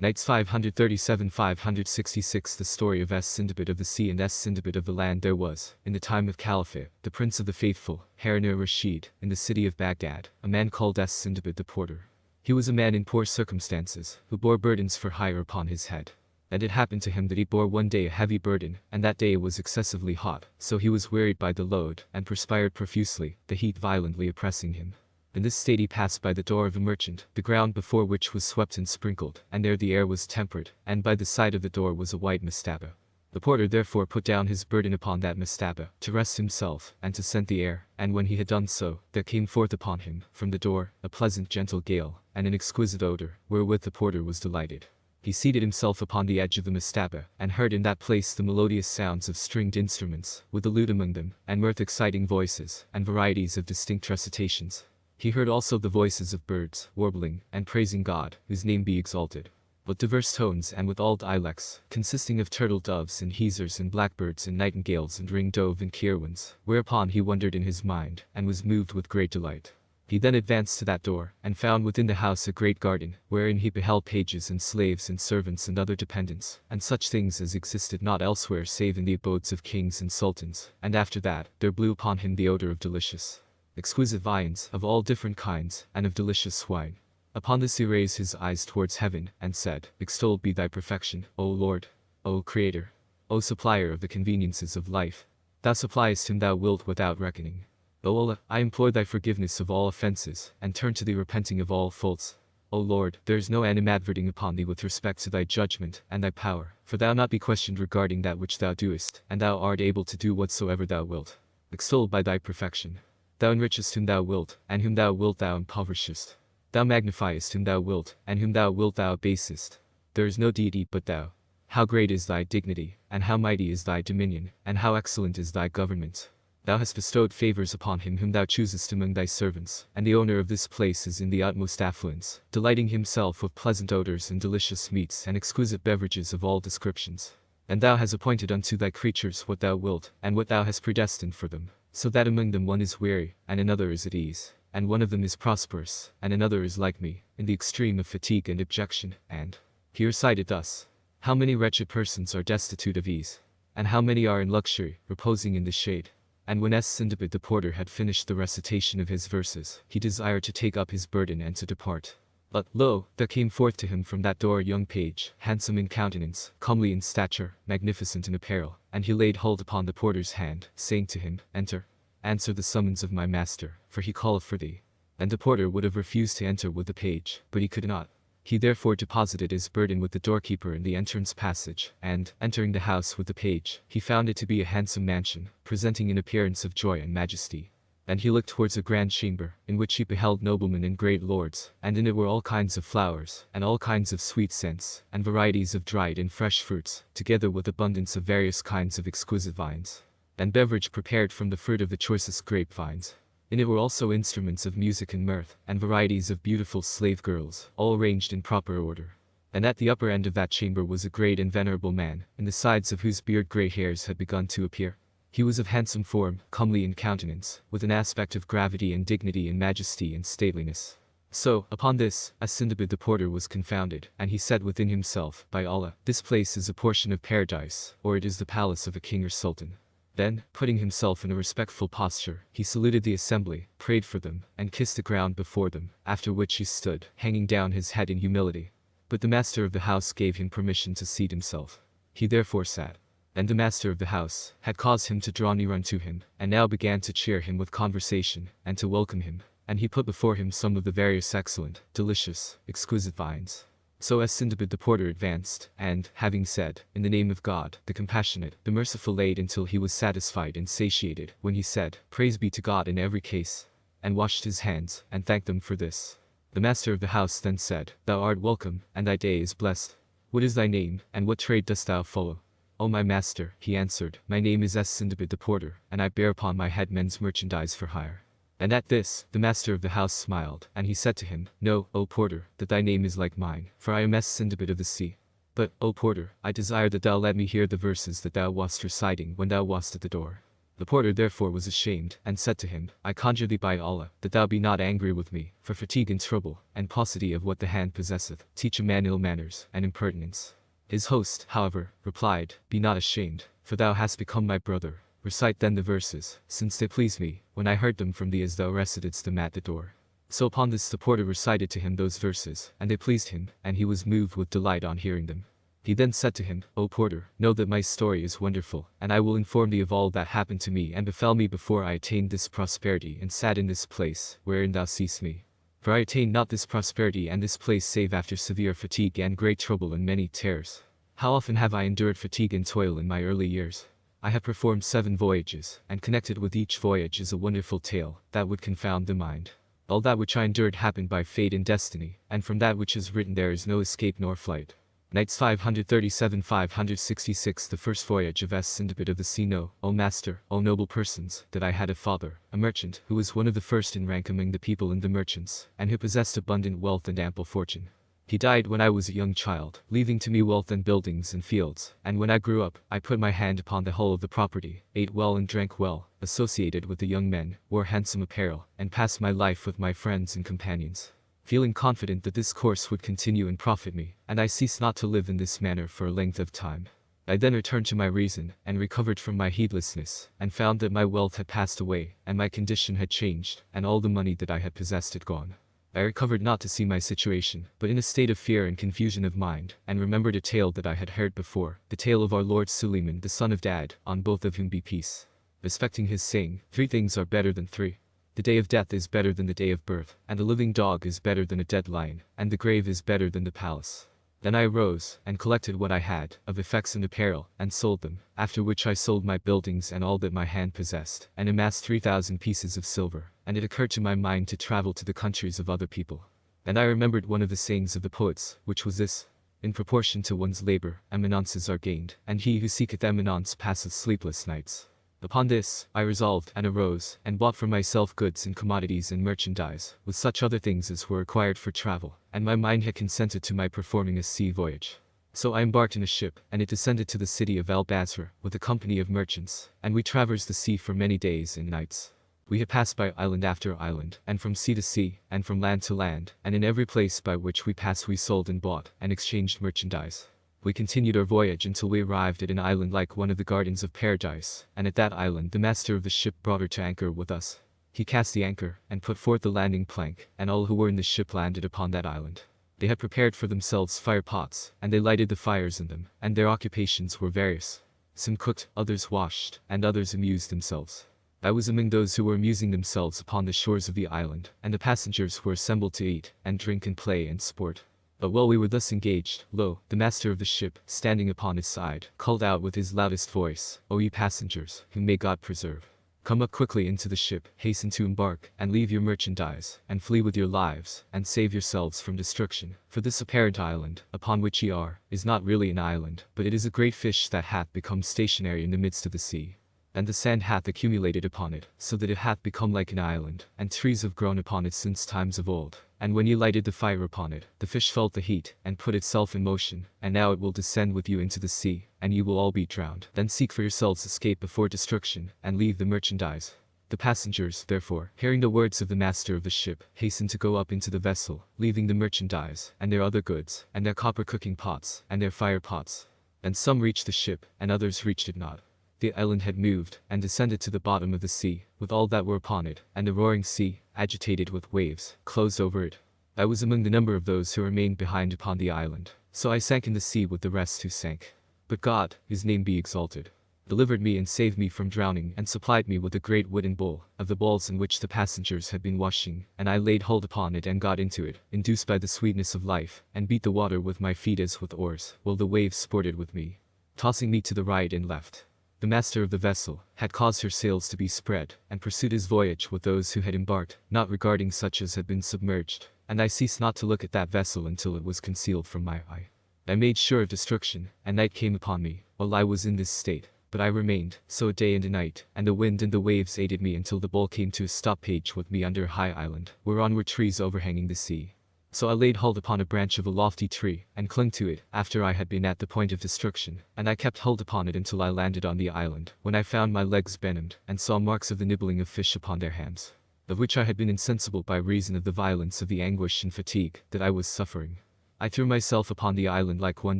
Nights 537-566 The story of Sindbad of the sea and Sindbad of the land. There was, in the time of Caliphate, the prince of the faithful, Harun-ar-Rashid, in the city of Baghdad, a man called Sindbad the porter. He was a man in poor circumstances, who bore burdens for hire upon his head. And it happened to him that he bore one day a heavy burden, and that day was excessively hot, so he was wearied by the load, and perspired profusely, the heat violently oppressing him. In this state he passed by the door of a merchant, the ground before which was swept and sprinkled, and there the air was temperate, and by the side of the door was a white mastaba. The porter therefore put down his burden upon that mastaba, to rest himself, and to scent the air, and when he had done so, there came forth upon him, from the door, a pleasant gentle gale, and an exquisite odor, wherewith the porter was delighted. He seated himself upon the edge of the mastaba, and heard in that place the melodious sounds of stringed instruments, with the lute among them, and mirth-exciting voices, and varieties of distinct recitations. He heard also the voices of birds, warbling, and praising God, whose name be exalted, with diverse tones and with all dialects, consisting of turtle-doves and heezers and blackbirds and nightingales and ring-dove and kirwins, whereupon he wondered in his mind, and was moved with great delight. He then advanced to that door, and found within the house a great garden, wherein he beheld pages and slaves and servants and other dependents, and such things as existed not elsewhere save in the abodes of kings and sultans, and after that, there blew upon him the odor of delicious, exquisite viands, of all different kinds, and of delicious wine. Upon this he raised his eyes towards heaven, and said, Extolled be thy perfection, O Lord, O Creator, O supplier of the conveniences of life. Thou suppliest whom thou wilt without reckoning. O Allah, I implore thy forgiveness of all offenses, and turn to thee repenting of all faults. O Lord, there is no animadverting upon thee with respect to thy judgment and thy power, for thou not be questioned regarding that which thou doest, and thou art able to do whatsoever thou wilt. Extolled by thy perfection. Thou enrichest whom thou wilt, and whom thou wilt thou impoverishest. Thou magnifiest whom thou wilt, and whom thou wilt thou abasest. There is no deity but thou. How great is thy dignity, and how mighty is thy dominion, and how excellent is thy government. Thou hast bestowed favors upon him whom thou choosest among thy servants, and the owner of this place is in the utmost affluence, delighting himself with pleasant odors and delicious meats and exquisite beverages of all descriptions. And thou hast appointed unto thy creatures what thou wilt, and what thou hast predestined for them, so that among them one is weary, and another is at ease, and one of them is prosperous, and another is like me, in the extreme of fatigue and abjection, and he recited thus, How many wretched persons are destitute of ease, and how many are in luxury, reposing in the shade. And when Sindbad the porter had finished the recitation of his verses, he desired to take up his burden and to depart. But, lo, there came forth to him from that door a young page, handsome in countenance, comely in stature, magnificent in apparel, and he laid hold upon the porter's hand, saying to him, Enter. Answer the summons of my master, for he calleth for thee. And the porter would have refused to enter with the page, but he could not. He therefore deposited his burden with the doorkeeper in the entrance passage, and, entering the house with the page, he found it to be a handsome mansion, presenting an appearance of joy and majesty. And he looked towards a grand chamber, in which he beheld noblemen and great lords, and in it were all kinds of flowers, and all kinds of sweet scents, and varieties of dried and fresh fruits, together with abundance of various kinds of exquisite vines, and beverage prepared from the fruit of the choicest grapevines. In it were also instruments of music and mirth, and varieties of beautiful slave girls, all arranged in proper order. And at the upper end of that chamber was a great and venerable man, in the sides of whose beard grey hairs had begun to appear. He was of handsome form, comely in countenance, with an aspect of gravity and dignity and majesty and stateliness. So, upon this, Sindbad the porter was confounded, and he said within himself, By Allah, this place is a portion of paradise, or it is the palace of a king or sultan. Then, putting himself in a respectful posture, he saluted the assembly, prayed for them, and kissed the ground before them, after which he stood, hanging down his head in humility. But the master of the house gave him permission to seat himself. He therefore sat. And the master of the house had caused him to draw near unto him, and now began to cheer him with conversation, and to welcome him, and he put before him some of the various excellent, delicious, exquisite vines. So Sindbad the porter advanced, and, having said, In the name of God, the compassionate, the merciful, laid until he was satisfied and satiated, when he said, Praise be to God in every case, and washed his hands, and thanked them for this. The master of the house then said, Thou art welcome, and thy day is blessed. What is thy name, and what trade dost thou follow? O my master, he answered, My name is Sindbad the porter, and I bear upon my head men's merchandise for hire. And at this, the master of the house smiled, and he said to him, Know, O porter, that thy name is like mine, for I am Sindbad of the sea. But, O porter, I desire that thou let me hear the verses that thou wast reciting when thou wast at the door. The porter therefore was ashamed, and said to him, I conjure thee by Allah, that thou be not angry with me, for fatigue and trouble, and paucity of what the hand possesseth, teach a man ill manners, and impertinence. His host, however, replied, Be not ashamed, for thou hast become my brother. Recite then the verses, since they please me, when I heard them from thee as thou recitedst them at the door. So upon this the porter recited to him those verses, and they pleased him, and he was moved with delight on hearing them. He then said to him, O porter, know that my story is wonderful, and I will inform thee of all that happened to me and befell me before I attained this prosperity and sat in this place, wherein thou seest me. For I attained not this prosperity and this place save after severe fatigue and great trouble and many terrors. How often have I endured fatigue and toil in my early years? I have performed 7 voyages, and connected with each voyage is a wonderful tale, that would confound the mind. All that which I endured happened by fate and destiny, and from that which is written there is no escape nor flight. Nights 537-566 The first voyage of Sindbad of the sea. Know, O master, O noble persons, that I had a father, a merchant, who was one of the first in rank among the people and the merchants, and who possessed abundant wealth and ample fortune. He died when I was a young child, leaving to me wealth and buildings and fields, and when I grew up, I put my hand upon the whole of the property, ate well and drank well, associated with the young men, wore handsome apparel, and passed my life with my friends and companions, feeling confident that this course would continue and profit me, and I ceased not to live in this manner for a length of time. I then returned to my reason, and recovered from my heedlessness, and found that my wealth had passed away, and my condition had changed, and all the money that I had possessed had gone. I recovered not to see my situation, but in a state of fear and confusion of mind, and remembered a tale that I had heard before, the tale of our Lord Suleiman the son of Dad, on both of whom be peace, respecting his saying, 3 things are better than 3. The day of death is better than the day of birth, and the living dog is better than a dead lion, and the grave is better than the palace. Then I arose, and collected what I had, of effects and apparel, and sold them, after which I sold my buildings and all that my hand possessed, and amassed 3,000 pieces of silver, and it occurred to my mind to travel to the countries of other people. And I remembered one of the sayings of the poets, which was this, In proportion to one's labor, eminences are gained, and he who seeketh eminence passeth sleepless nights. Upon this, I resolved, and arose, and bought for myself goods and commodities and merchandise, with such other things as were required for travel, and my mind had consented to my performing a sea voyage. So I embarked in a ship, and it descended to the city of Al-Basra, with a company of merchants, and we traversed the sea for many days and nights. We had passed by island after island, and from sea to sea, and from land to land, and in every place by which we passed we sold and bought, and exchanged merchandise. We continued our voyage until we arrived at an island like one of the gardens of paradise, and at that island the master of the ship brought her to anchor with us. He cast the anchor, and put forth the landing plank, and all who were in the ship landed upon that island. They had prepared for themselves fire pots, and they lighted the fires in them, and their occupations were various. Some cooked, others washed, and others amused themselves. I was among those who were amusing themselves upon the shores of the island, and the passengers were assembled to eat, and drink and play and sport. But while we were thus engaged, lo, the master of the ship, standing upon his side, called out with his loudest voice, O ye passengers, whom may God preserve! Come up quickly into the ship, hasten to embark, and leave your merchandise, and flee with your lives, and save yourselves from destruction. For this apparent island, upon which ye are, is not really an island, but it is a great fish that hath become stationary in the midst of the sea. And the sand hath accumulated upon it, so that it hath become like an island, and trees have grown upon it since times of old. And when ye lighted the fire upon it, the fish felt the heat, and put itself in motion, and now it will descend with you into the sea, and ye will all be drowned. Then seek for yourselves escape before destruction, and leave the merchandise. The passengers, therefore, hearing the words of the master of the ship, hastened to go up into the vessel, leaving the merchandise, and their other goods, and their copper cooking pots, and their fire pots. And some reached the ship, and others reached it not. The island had moved, and descended to the bottom of the sea, with all that were upon it, and the roaring sea, agitated with waves, closed over it. I was among the number of those who remained behind upon the island, so I sank in the sea with the rest who sank. But God, his name be exalted, delivered me and saved me from drowning, and supplied me with a great wooden bowl, of the bowls in which the passengers had been washing, and I laid hold upon it and got into it, induced by the sweetness of life, and beat the water with my feet as with oars, while the waves sported with me, tossing me to the right and left. The master of the vessel had caused her sails to be spread, and pursued his voyage with those who had embarked, not regarding such as had been submerged, and I ceased not to look at that vessel until it was concealed from my eye. I made sure of destruction, and night came upon me, while I was in this state, but I remained, so a day and a night, and the wind and the waves aided me until the bowl came to a stoppage with me under a high island, whereon were trees overhanging the sea. So I laid hold upon a branch of a lofty tree, and clung to it, after I had been at the point of destruction, and I kept hold upon it until I landed on the island, when I found my legs benumbed, and saw marks of the nibbling of fish upon their hams, of which I had been insensible by reason of the violence of the anguish and fatigue that I was suffering. I threw myself upon the island like one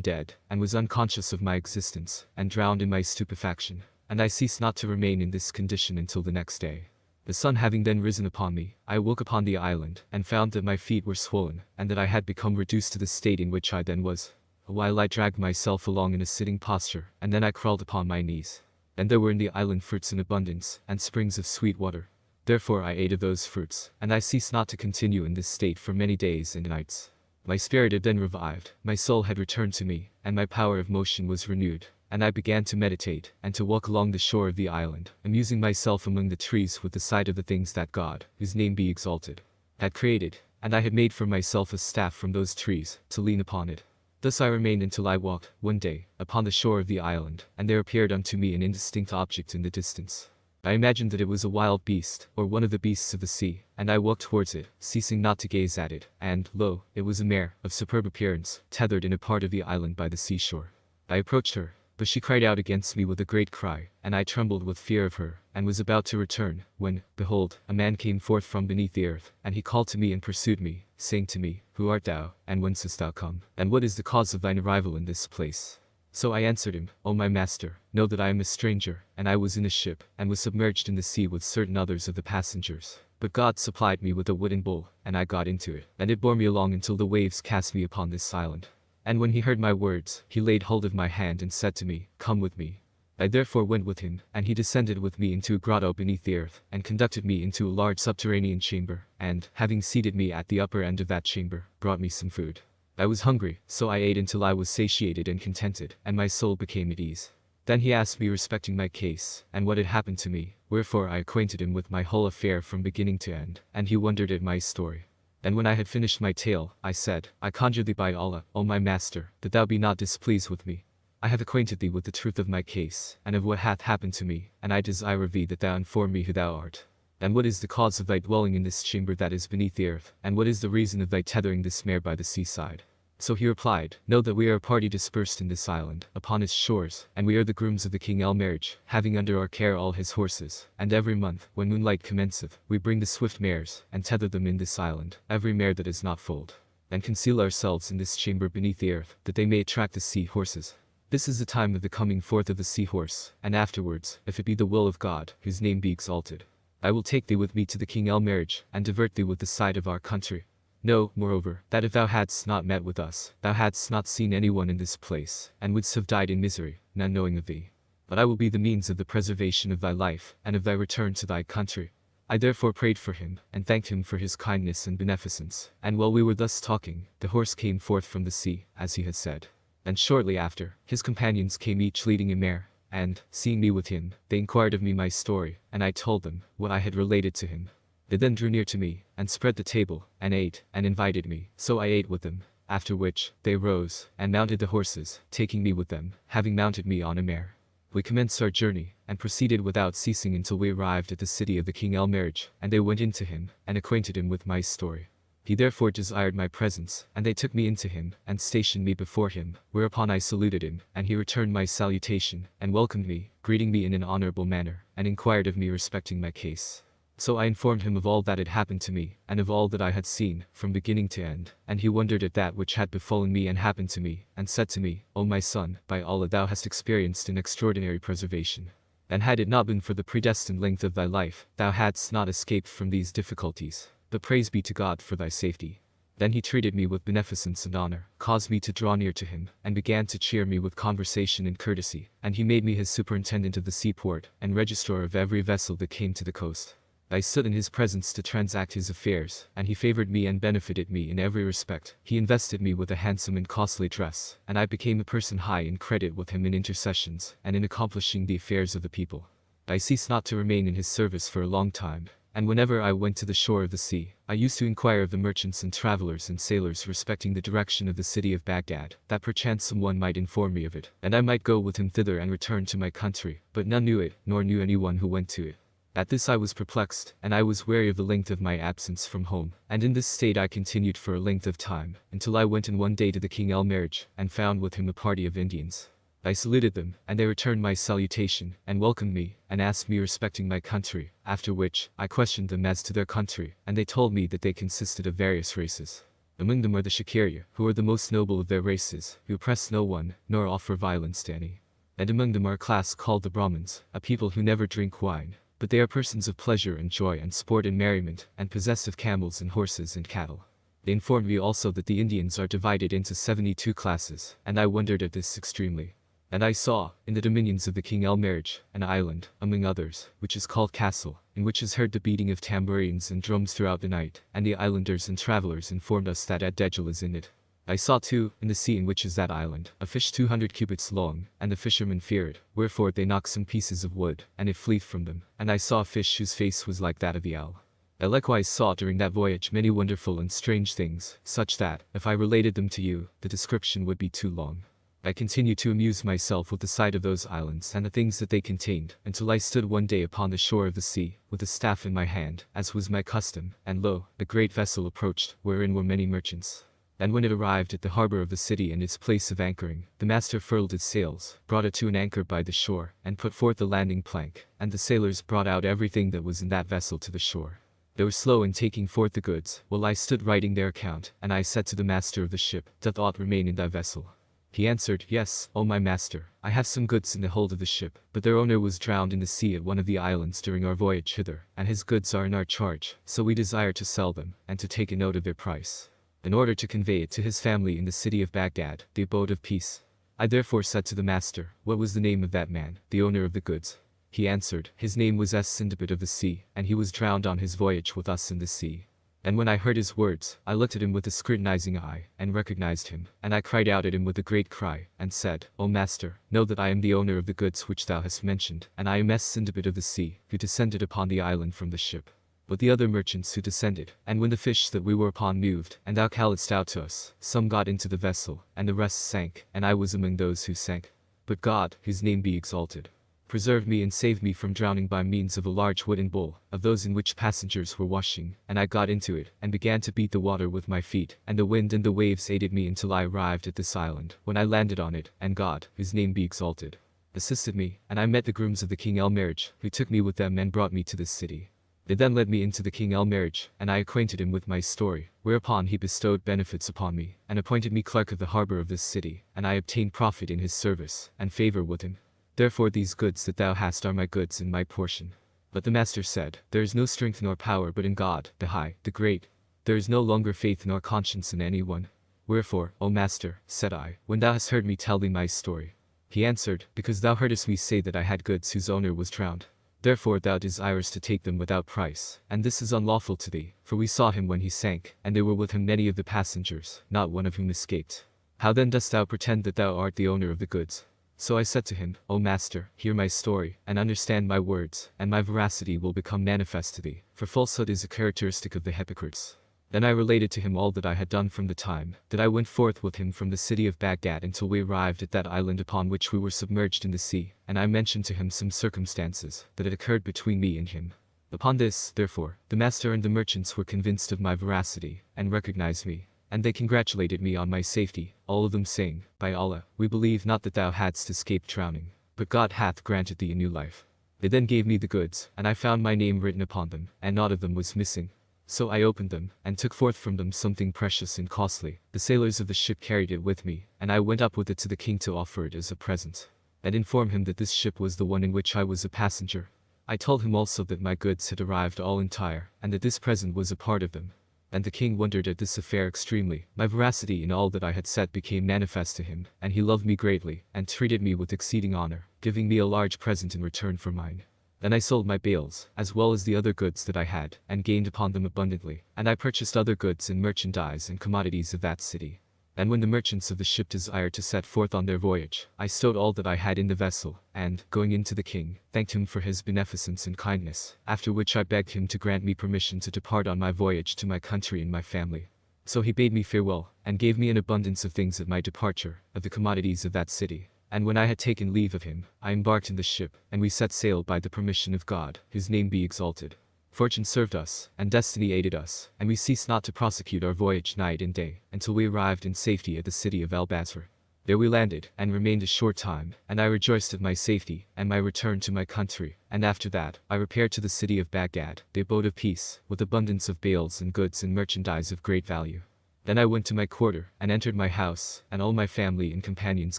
dead, and was unconscious of my existence, and drowned in my stupefaction, and I ceased not to remain in this condition until the next day. The sun having then risen upon me, I awoke upon the island, and found that my feet were swollen, and that I had become reduced to the state in which I then was. A while I dragged myself along in a sitting posture, and then I crawled upon my knees. And there were in the island fruits in abundance, and springs of sweet water. Therefore I ate of those fruits, and I ceased not to continue in this state for many days and nights. My spirit had then revived, my soul had returned to me, and my power of motion was renewed. And I began to meditate, and to walk along the shore of the island, amusing myself among the trees with the sight of the things that God, whose name be exalted, had created, and I had made for myself a staff from those trees, to lean upon it. Thus I remained until I walked, one day, upon the shore of the island, and there appeared unto me an indistinct object in the distance. I imagined that it was a wild beast, or one of the beasts of the sea, and I walked towards it, ceasing not to gaze at it, and, lo, it was a mare, of superb appearance, tethered in a part of the island by the seashore. I approached her, but she cried out against me with a great cry, and I trembled with fear of her, and was about to return, when, behold, a man came forth from beneath the earth, and he called to me and pursued me, saying to me, Who art thou, and whence hast thou come, and what is the cause of thine arrival in this place? So I answered him, O my master, know that I am a stranger, and I was in a ship, and was submerged in the sea with certain others of the passengers. But God supplied me with a wooden bowl, and I got into it, and it bore me along until the waves cast me upon this island. And when he heard my words, he laid hold of my hand and said to me, Come with me. I therefore went with him, and he descended with me into a grotto beneath the earth, and conducted me into a large subterranean chamber, and, having seated me at the upper end of that chamber, brought me some food. I was hungry, so I ate until I was satiated and contented, and my soul became at ease. Then he asked me respecting my case, and what had happened to me, wherefore I acquainted him with my whole affair from beginning to end, and he wondered at my story. And when I had finished my tale, I said, I conjure thee by Allah, O my master, that thou be not displeased with me. I have acquainted thee with the truth of my case, and of what hath happened to me, and I desire of thee that thou inform me who thou art. And what is the cause of thy dwelling in this chamber that is beneath the earth, and what is the reason of thy tethering this mare by the seaside? So he replied, Know that we are a party dispersed in this island, upon its shores, and we are the grooms of the king El-Marriage, having under our care all his horses, and every month, when moonlight commenceth, we bring the swift mares, and tether them in this island, every mare that is not foaled, and conceal ourselves in this chamber beneath the earth, that they may attract the sea horses. This is the time of the coming forth of the sea horse, and afterwards, if it be the will of God, whose name be exalted, I will take thee with me to the king El-Marriage, and divert thee with the sight of our country. Know, moreover, that if thou hadst not met with us, thou hadst not seen anyone in this place, and wouldst have died in misery, none knowing of thee. But I will be the means of the preservation of thy life, and of thy return to thy country. I therefore prayed for him, and thanked him for his kindness and beneficence, and while we were thus talking, the horse came forth from the sea, as he had said. And shortly after, his companions came each leading a mare, and, seeing me with him, they inquired of me my story, and I told them what I had related to him. They then drew near to me, and spread the table, and ate, and invited me, so I ate with them, after which, they rose, and mounted the horses, taking me with them, having mounted me on a mare. We commenced our journey, and proceeded without ceasing until we arrived at the city of the king El-Marriage, and they went in to him, and acquainted him with my story. He therefore desired my presence, and they took me in to him, and stationed me before him, whereupon I saluted him, and he returned my salutation, and welcomed me, greeting me in an honorable manner, and inquired of me respecting my case. So I informed him of all that had happened to me, and of all that I had seen, from beginning to end, and he wondered at that which had befallen me and happened to me, and said to me, O my son, by Allah thou hast experienced an extraordinary preservation. And had it not been for the predestined length of thy life, thou hadst not escaped from these difficulties. But praise be to God for thy safety. Then he treated me with beneficence and honor, caused me to draw near to him, and began to cheer me with conversation and courtesy, and he made me his superintendent of the seaport, and registrar of every vessel that came to the coast. I stood in his presence to transact his affairs, and he favored me and benefited me in every respect. He invested me with a handsome and costly dress, and I became a person high in credit with him in intercessions, and in accomplishing the affairs of the people. I ceased not to remain in his service for a long time, and whenever I went to the shore of the sea, I used to inquire of the merchants and travelers and sailors respecting the direction of the city of Baghdad, that perchance someone might inform me of it, and I might go with him thither and return to my country, but none knew it, nor knew anyone who went to it. At this I was perplexed, and I was wary of the length of my absence from home, and in this state I continued for a length of time, until I went in one day to the king marriage, and found with him a party of Indians. I saluted them, and they returned my salutation, and welcomed me, and asked me respecting my country, after which, I questioned them as to their country, and they told me that they consisted of various races. Among them are the Shakirya, who are the most noble of their races, who oppress no one, nor offer violence to any. And among them are a class called the Brahmins, a people who never drink wine, but they are persons of pleasure and joy and sport and merriment, and possessed of camels and horses and cattle. They informed me also that the Indians are divided into 72 classes, and I wondered at this extremely. And I saw, in the dominions of the king marriage, an island, among others, which is called Castle, in which is heard the beating of tambourines and drums throughout the night, and the islanders and travelers informed us that Adejal is in it. I saw too, in the sea in which is that island, a fish 200 cubits long, and the fishermen fear it, wherefore they knock some pieces of wood, and it fleeth from them, and I saw a fish whose face was like that of the owl. I likewise saw during that voyage many wonderful and strange things, such that, if I related them to you, the description would be too long. I continued to amuse myself with the sight of those islands and the things that they contained, until I stood one day upon the shore of the sea, with a staff in my hand, as was my custom, and lo, a great vessel approached, wherein were many merchants. And when it arrived at the harbor of the city and its place of anchoring, the master furled its sails, brought it to an anchor by the shore, and put forth the landing plank, and the sailors brought out everything that was in that vessel to the shore. They were slow in taking forth the goods, while I stood writing their account, and I said to the master of the ship, Doth aught remain in thy vessel? He answered, Yes, O my master, I have some goods in the hold of the ship, but their owner was drowned in the sea at one of the islands during our voyage hither, and his goods are in our charge, so we desire to sell them, and to take a note of their price, in order to convey it to his family in the city of Baghdad, the abode of peace. I therefore said to the master, What was the name of that man, the owner of the goods? He answered, His name was Sindbad of the sea, and he was drowned on his voyage with us in the sea. And when I heard his words, I looked at him with a scrutinizing eye, and recognized him, and I cried out at him with a great cry, and said, O master, know that I am the owner of the goods which thou hast mentioned, and I am Sindbad of the sea, who descended upon the island from the ship. But the other merchants who descended, and when the fish that we were upon moved, and thou calledst out to us, some got into the vessel, and the rest sank, and I was among those who sank. But God, whose name be exalted, preserved me and saved me from drowning by means of a large wooden bowl, of those in which passengers were washing, and I got into it, and began to beat the water with my feet, and the wind and the waves aided me until I arrived at this island, when I landed on it, and God, whose name be exalted, assisted me, and I met the grooms of the king marriage, who took me with them and brought me to this city. They then led me into the king marriage, and I acquainted him with my story, whereupon he bestowed benefits upon me, and appointed me clerk of the harbor of this city, and I obtained profit in his service, and favor with him. Therefore these goods that thou hast are my goods and my portion. But the master said, There is no strength nor power but in God, the high, the great. There is no longer faith nor conscience in any one. Wherefore, O master, said I, when thou hast heard me tell thee my story? He answered, Because thou heardest me say that I had goods whose owner was drowned. Therefore thou desirest to take them without price, and this is unlawful to thee, for we saw him when he sank, and there were with him many of the passengers, not one of whom escaped. How then dost thou pretend that thou art the owner of the goods? So I said to him, O master, hear my story, and understand my words, and my veracity will become manifest to thee, for falsehood is a characteristic of the hypocrites. Then I related to him all that I had done from the time that I went forth with him from the city of Baghdad until we arrived at that island upon which we were submerged in the sea, and I mentioned to him some circumstances that had occurred between me and him. Upon this, therefore, the master and the merchants were convinced of my veracity, and recognized me, and they congratulated me on my safety, all of them saying, By Allah, we believe not that thou hadst escaped drowning, but God hath granted thee a new life. They then gave me the goods, and I found my name written upon them, and naught of them was missing. So I opened them, and took forth from them something precious and costly. The sailors of the ship carried it with me, and I went up with it to the king to offer it as a present, and inform him that this ship was the one in which I was a passenger. I told him also that my goods had arrived all entire, and that this present was a part of them. And the king wondered at this affair extremely. My veracity in all that I had said became manifest to him, and he loved me greatly, and treated me with exceeding honor, giving me a large present in return for mine. Then I sold my bales, as well as the other goods that I had, and gained upon them abundantly, and I purchased other goods and merchandise and commodities of that city. And when the merchants of the ship desired to set forth on their voyage, I stowed all that I had in the vessel, and, going in to the king, thanked him for his beneficence and kindness, after which I begged him to grant me permission to depart on my voyage to my country and my family. So he bade me farewell, and gave me an abundance of things at my departure, of the commodities of that city, And when I had taken leave of him, I embarked in the ship, and we set sail by the permission of God, his name be exalted. Fortune served us, and destiny aided us, and we ceased not to prosecute our voyage night and day, until we arrived in safety at the city of El-Basra. There we landed, and remained a short time, and I rejoiced at my safety, and my return to my country, and after that, I repaired to the city of Baghdad, the abode of peace, with abundance of bales and goods and merchandise of great value. Then I went to my quarter, and entered my house, and all my family and companions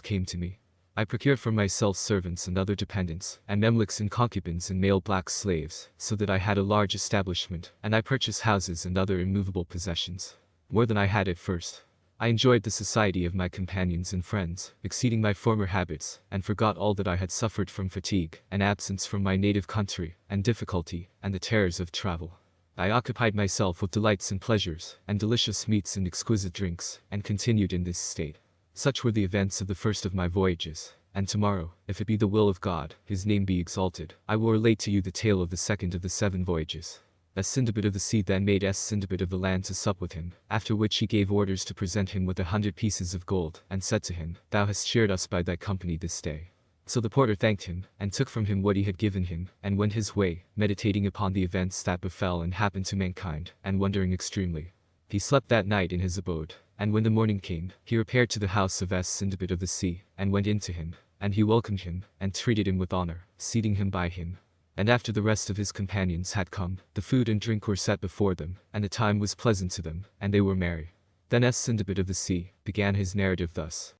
came to me. I procured for myself servants and other dependents, and memluks and concubines and male black slaves, so that I had a large establishment, and I purchased houses and other immovable possessions. More than I had at first. I enjoyed the society of my companions and friends, exceeding my former habits, and forgot all that I had suffered from fatigue, and absence from my native country, and difficulty, and the terrors of travel. I occupied myself with delights and pleasures, and delicious meats and exquisite drinks, and continued in this state. Such were the events of the first of my voyages, and tomorrow, if it be the will of God, his name be exalted, I will relate to you the tale of the second of the 7 voyages. Sindbad of the sea then made Sindbad of the land to sup with him, after which he gave orders to present him with 100 pieces of gold, and said to him, Thou hast cheered us by thy company this day. So the porter thanked him, and took from him what he had given him, and went his way, meditating upon the events that befell and happened to mankind, and wondering extremely. He slept that night in his abode, and when the morning came, he repaired to the house of Sindbad of the sea, and went in to him, and he welcomed him, and treated him with honor, seating him by him. And after the rest of his companions had come, the food and drink were set before them, and the time was pleasant to them, and they were merry. Then Sindbad of the sea began his narrative thus.